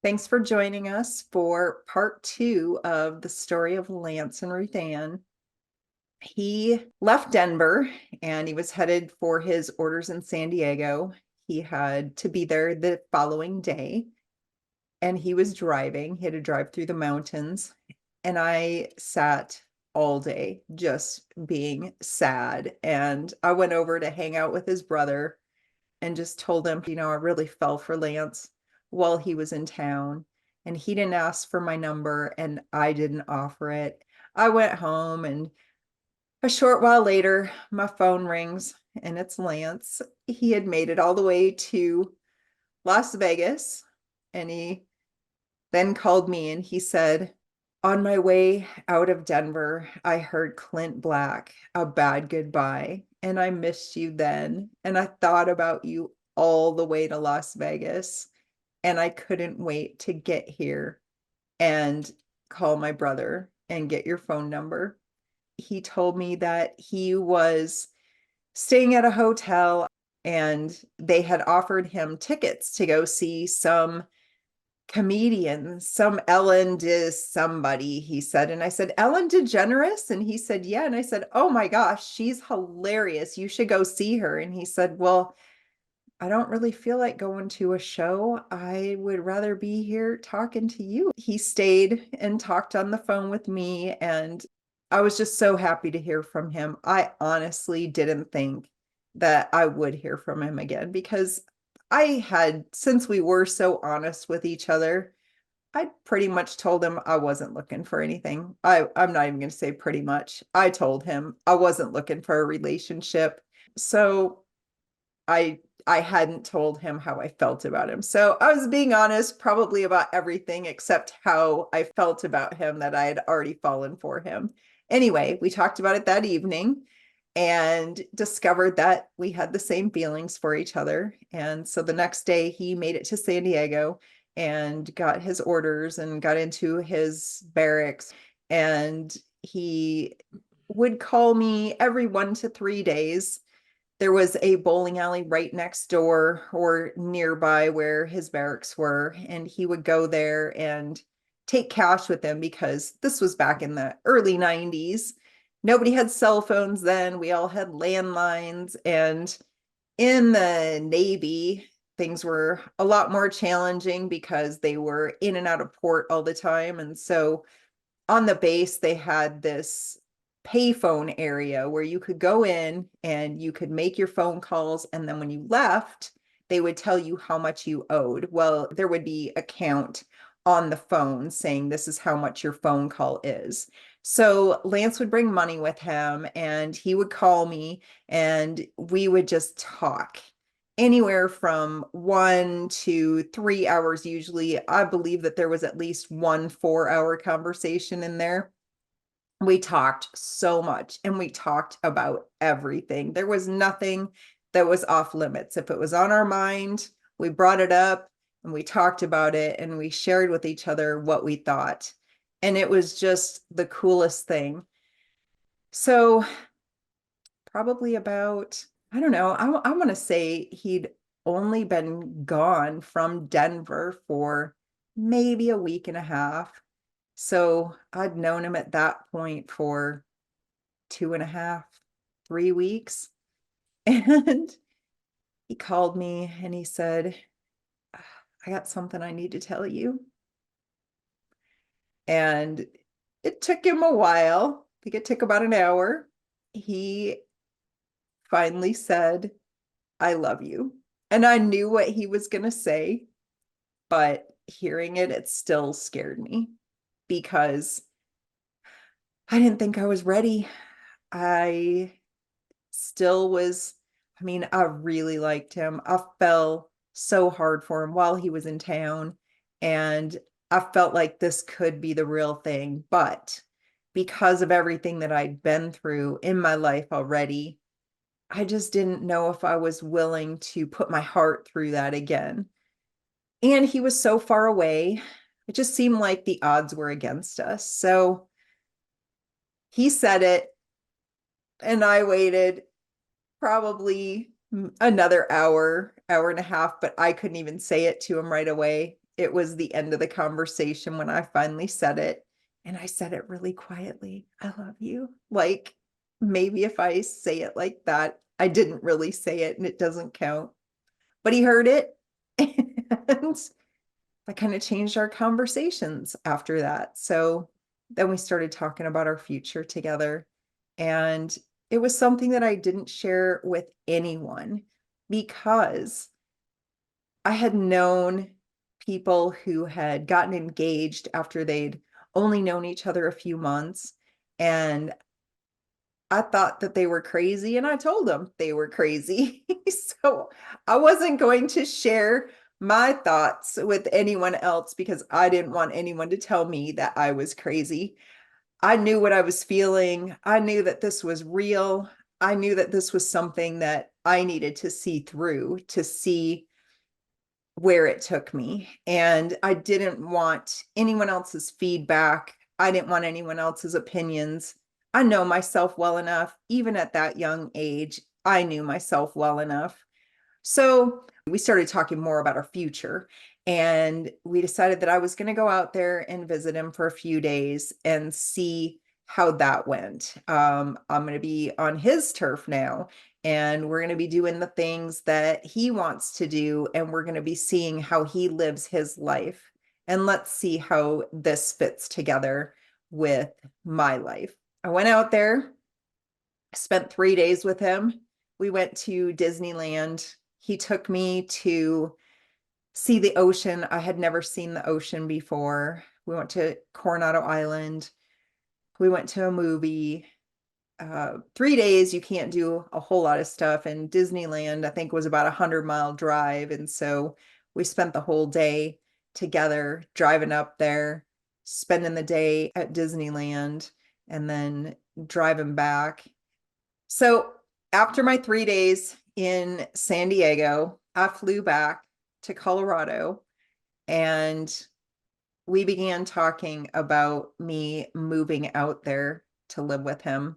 Thanks for joining us for part two of the story of Lance and RuthAnn. He left Denver and he was headed for his orders in San Diego. He had to be there the following day and he was driving. He had to drive through the mountains. And I sat all day just being sad. And I went over to hang out with his brother and just told him, I really fell for Lance while he was in town. And he didn't ask for my number and I didn't offer it. I went home and a short while later, my phone rings and it's Lance. He had made it all the way to Las Vegas and he then called me and he said, on my way out of Denver, I heard Clint Black, a bad goodbye, and I missed you then. And I thought about you all the way to Las Vegas, and I couldn't wait to get here and call my brother and get your phone number. He told me that he was staying at a hotel and they had offered him tickets to go see some comedian, some Ellen De somebody, he said. And I said, Ellen DeGeneres? And he said, yeah. And I said, oh my gosh, she's hilarious. You should go see her. And he said, well, I don't really feel like going to a show. I would rather be here talking to you. He stayed and talked on the phone with me. And I was just so happy to hear from him. I honestly didn't think that I would hear from him again because I had, since we were so honest with each other, I pretty much told him I wasn't looking for anything. I'm not even going to say pretty much. I told him I wasn't looking for a relationship. So I hadn't told him how I felt about him. So I was being honest probably about everything except how I felt about him, that I had already fallen for him. Anyway, we talked about it that evening and discovered that we had the same feelings for each other. And so the next day he made it to San Diego and got his orders and got into his barracks. And he would call me every 1 to 3 days. There was a bowling alley right next door or nearby where his barracks were, and he would go there and take cash with him because this was back in the early 90s. Nobody had cell phones then. We all had landlines, and in the Navy, things were a lot more challenging because they were in and out of port all the time. And so on the base, they had this payphone area where you could go in and you could make your phone calls. And then when you left, they would tell you how much you owed. Well, there would be a count on the phone saying this is how much your phone call is. So Lance would bring money with him and he would call me and we would just talk anywhere from 1 to 3 hours. Usually, I believe that there was at least 1 4-hour conversation in there. We talked so much and we talked about everything. There was nothing that was off limits. If it was on our mind, we brought it up and we talked about it and we shared with each other what we thought. And it was just the coolest thing. So probably about, I don't know, I want to say he'd only been gone from Denver for maybe a week and a half. So I'd known him at that point for 2.5, 3 weeks. And he called me and he said, I got something I need to tell you. And it took him a while. I think it took about an hour. He finally said, I love you. And I knew what he was going to say, but hearing it, it still scared me because I didn't think I was ready. I still was, I mean, I really liked him. I fell so hard for him while he was in town. And I felt like this could be the real thing. But because of everything that I'd been through in my life already, I just didn't know if I was willing to put my heart through that again. And he was so far away. It just seemed like the odds were against us. So he said it, and I waited probably another hour, hour and a half, but I couldn't even say it to him right away. it was the end of the conversation when I finally said it. And I said it really quietly. I love you. Like, maybe if I say it like that, I didn't really say it and it doesn't count. But he heard it. And that kind of changed our conversations after that. So then we started talking about our future together. And it was something that I didn't share with anyone because I had known people who had gotten engaged after they'd only known each other a few months. And I thought that they were crazy, and I told them they were crazy. So I wasn't going to share my thoughts with anyone else because I didn't want anyone to tell me that I was crazy. I knew what I was feeling. I knew that this was real. I knew that this was something that I needed to see through to see where it took me. And I didn't want anyone else's feedback. I didn't want anyone else's opinions. I know myself well enough. Even at that young age, I knew myself well enough. So we started talking more about our future. And we decided that I was going to go out there and visit him for a few days and see how that went. I'm going to be on his turf now, and we're going to be doing the things that he wants to do. And we're going to be seeing how he lives his life. And let's see how this fits together with my life. I went out there, spent 3 days with him. We went to Disneyland. He took me to see the ocean. I had never seen the ocean before. We went to Coronado Island. We went to a movie. 3 days, you can't do a whole lot of stuff. And Disneyland, I think, was about 100-mile drive. And so we spent the whole day together driving up there, spending the day at Disneyland, and then driving back. So after my 3 days in San Diego, I flew back to Colorado, and we began talking about me moving out there to live with him.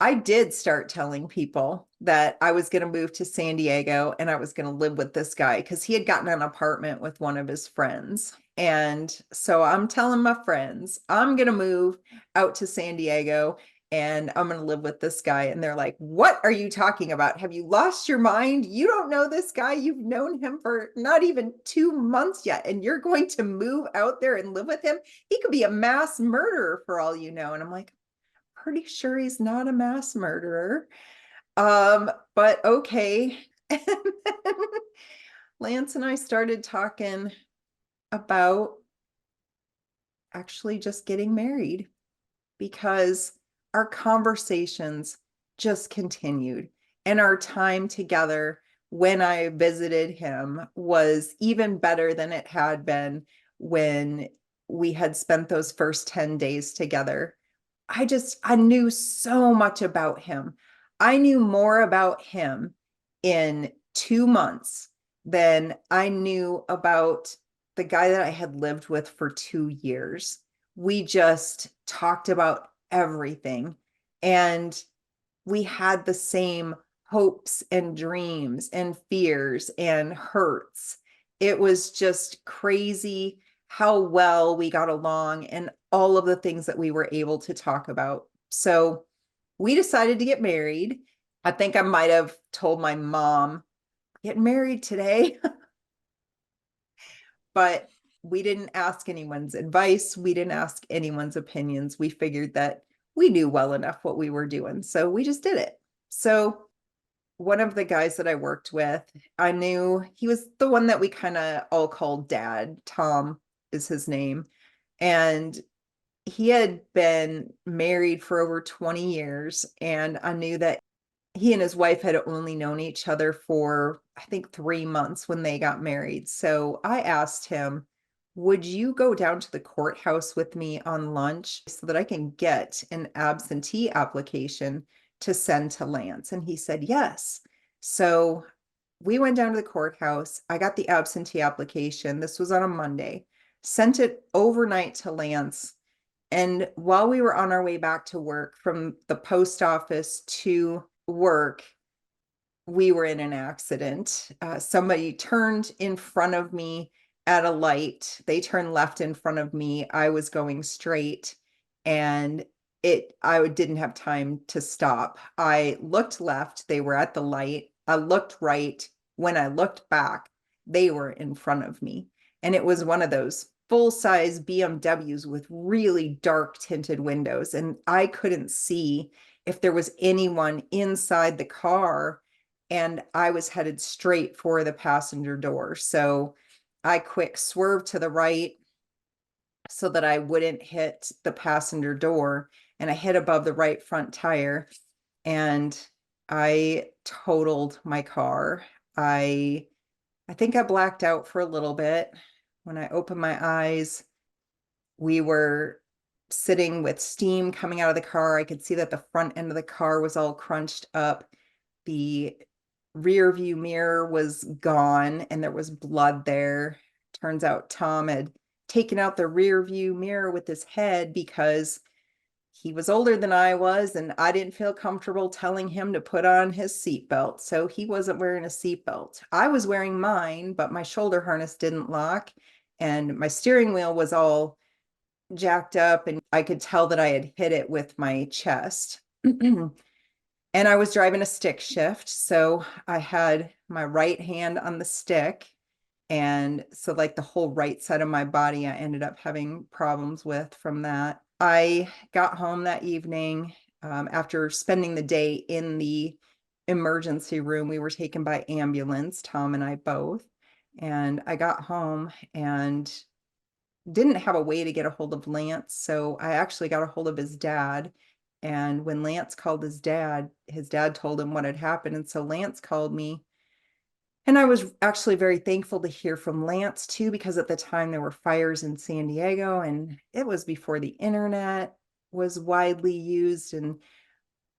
I did start telling people that I was going to move to San Diego and I was going to live with this guy because he had gotten an apartment with one of his friends. And so I'm telling my friends, I'm going to move out to San Diego and I'm going to live with this guy. And they're like, what are you talking about? Have you lost your mind? You don't know this guy. You've known him for not even 2 months yet. And you're going to move out there and live with him? He could be a mass murderer for all you know. And I'm like, pretty sure he's not a mass murderer. But okay. And then Lance and I started talking about actually just getting married because our conversations just continued, and our time together when I visited him was even better than it had been when we had spent those first 10 days together. I knew so much about him. I knew more about him in 2 months than I knew about the guy that I had lived with for 2 years. We just talked about everything, and we had the same hopes and dreams and fears and hurts. It was just crazy how well we got along and all of the things that we were able to talk about. So we decided to get married. I think I might have told my mom, get married today, but we didn't ask anyone's advice. We didn't ask anyone's opinions. We figured that we knew well enough what we were doing. So we just did it. So one of the guys that I worked with, I knew he was the one that we kind of all called Dad. Tom is his name. And he had been married for over 20 years. And I knew that he and his wife had only known each other for, I think, 3 months when they got married. So I asked him, would you go down to the courthouse with me on lunch so that I can get an absentee application to send to Lance? And he said, yes. So we went down to the courthouse. I got the absentee application. This was on a Monday, sent it overnight to Lance. And while we were on our way back to work from the post office to work, we were in an accident. Somebody turned in front of me at a light. They turned left in front of me. I was going straight, and I didn't have time to stop. I looked left, they were at the light. I looked right. When I looked back, they were in front of me. And it was one of those full-size BMWs with really dark tinted windows. And I couldn't see if there was anyone inside the car. And I was headed straight for the passenger door. So I quick swerved to the right so that I wouldn't hit the passenger door, and I hit above the right front tire, and I totaled my car. I I think I blacked out for a little bit. When I opened my eyes, we were sitting with steam coming out of the car. I could see that the front end of the car was all crunched up. The rear view mirror was gone and there was blood there. Turns out Tom had taken out the rear view mirror with his head because he was older than I was, and I didn't feel comfortable telling him to put on his seatbelt. So he wasn't wearing a seatbelt. I was wearing mine, but my shoulder harness didn't lock, and my steering wheel was all jacked up, and I could tell that I had hit it with my chest. And I was driving a stick shift. So I had my right hand on the stick. And so, like, the whole right side of my body, I ended up having problems with from that. I got home that evening after spending the day in the emergency room. We were taken by ambulance, Tom and I both. And I got home and didn't have a way to get a hold of Lance. So I actually got a hold of his dad. And when Lance called his dad told him what had happened. And so Lance called me. And I was actually very thankful to hear from Lance too, because at the time there were fires in San Diego, and it was before the internet was widely used. And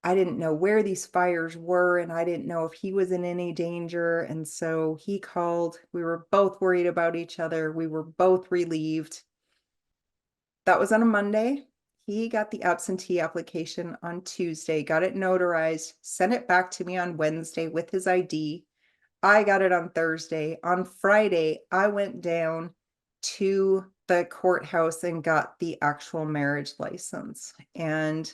I didn't know where these fires were, and I didn't know if he was in any danger. And so he called. We were both worried about each other. We were both relieved. That was on a Monday. He got the absentee application on Tuesday, got it notarized, sent it back to me on Wednesday with his ID. I got it on Thursday. On Friday, I went down to the courthouse and got the actual marriage license. And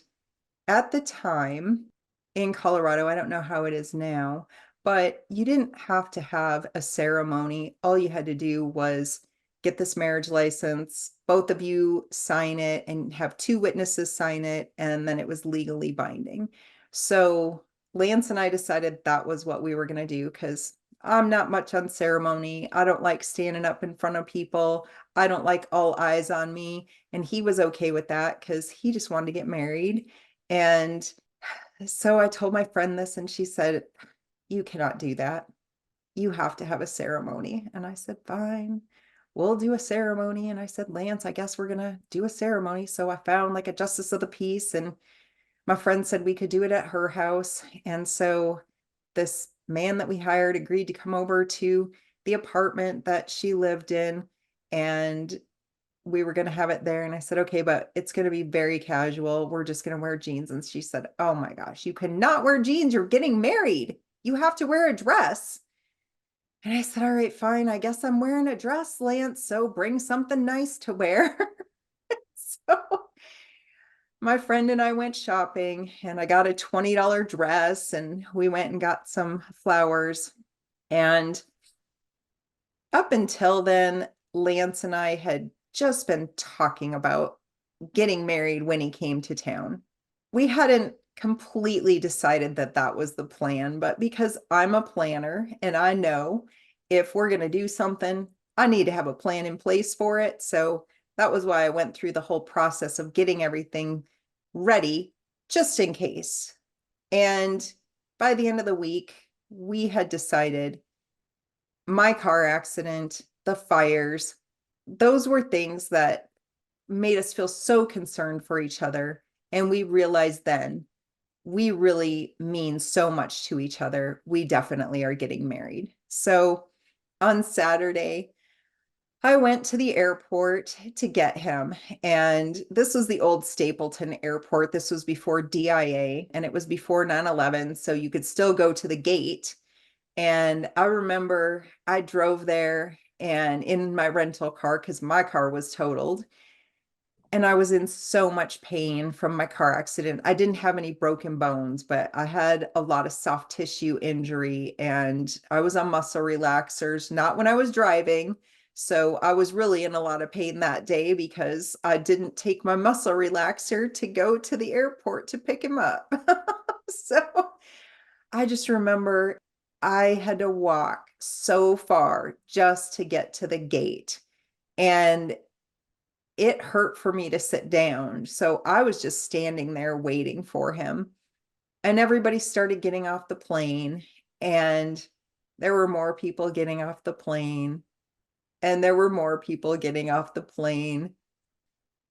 at the time in Colorado, I don't know how it is now, but you didn't have to have a ceremony. All you had to do was get this marriage license, both of you sign it and have two witnesses sign it, and then it was legally binding. So Lance and I decided that was what we were going to do, because I'm not much on ceremony. I don't like standing up in front of people. I don't like all eyes on me. And he was okay with that because he just wanted to get married. And so I told my friend this, and she said, "You cannot do that. You have to have a ceremony." And I said, "Fine, we'll do a ceremony." And I said, "Lance, I guess we're going to do a ceremony." So I found like a justice of the peace, and my friend said we could do it at her house. And so this man that we hired agreed to come over to the apartment that she lived in, and we were going to have it there. And I said, "Okay, but it's going to be very casual. We're just going to wear jeans." And she said, "Oh my gosh, you cannot wear jeans. You're getting married. You have to wear a dress." And I said, "All right, fine. I guess I'm wearing a dress, Lance. So bring something nice to wear." So my friend and I went shopping, and I got a $20 dress, and we went and got some flowers. And up until then, Lance and I had just been talking about getting married when he came to town. We hadn't completely decided that that was the plan, but because I'm a planner and I know if we're going to do something, I need to have a plan in place for it. So that was why I went through the whole process of getting everything ready just in case. And by the end of the week, we had decided my car accident, the fires, those were things that made us feel so concerned for each other. And we realized then we really mean so much to each other. We definitely are getting married. So on Saturday, I went to the airport to get him. And this was the old Stapleton Airport. This was before DIA, and it was before 9/11. So you could still go to the gate. And I remember I drove there. and in my rental car because my car was totaled. And I was in so much pain from my car accident. I didn't have any broken bones, but I had a lot of soft tissue injury and I was on muscle relaxers, not when I was driving. So I was really in a lot of pain that day because I didn't take my muscle relaxer to go to the airport to pick him up. So I just remember I had to walk so far just to get to the gate. And it hurt for me to sit down. So I was just standing there waiting for him. And everybody started getting off the plane. And there were more people getting off the plane. And there were more people getting off the plane.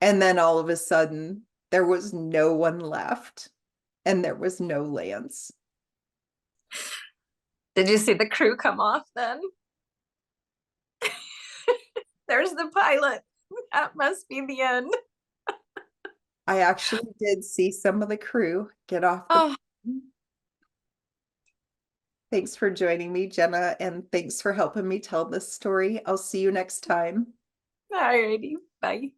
And then all of a sudden, there was no one left. And there was no Lance. Did you see the crew come off then? There's the pilot. That must be the end. I actually did see some of the crew get off the Oh, plane. Thanks for joining me, Jenna, and thanks for helping me tell this story. I'll see you next time. alrighty. Bye.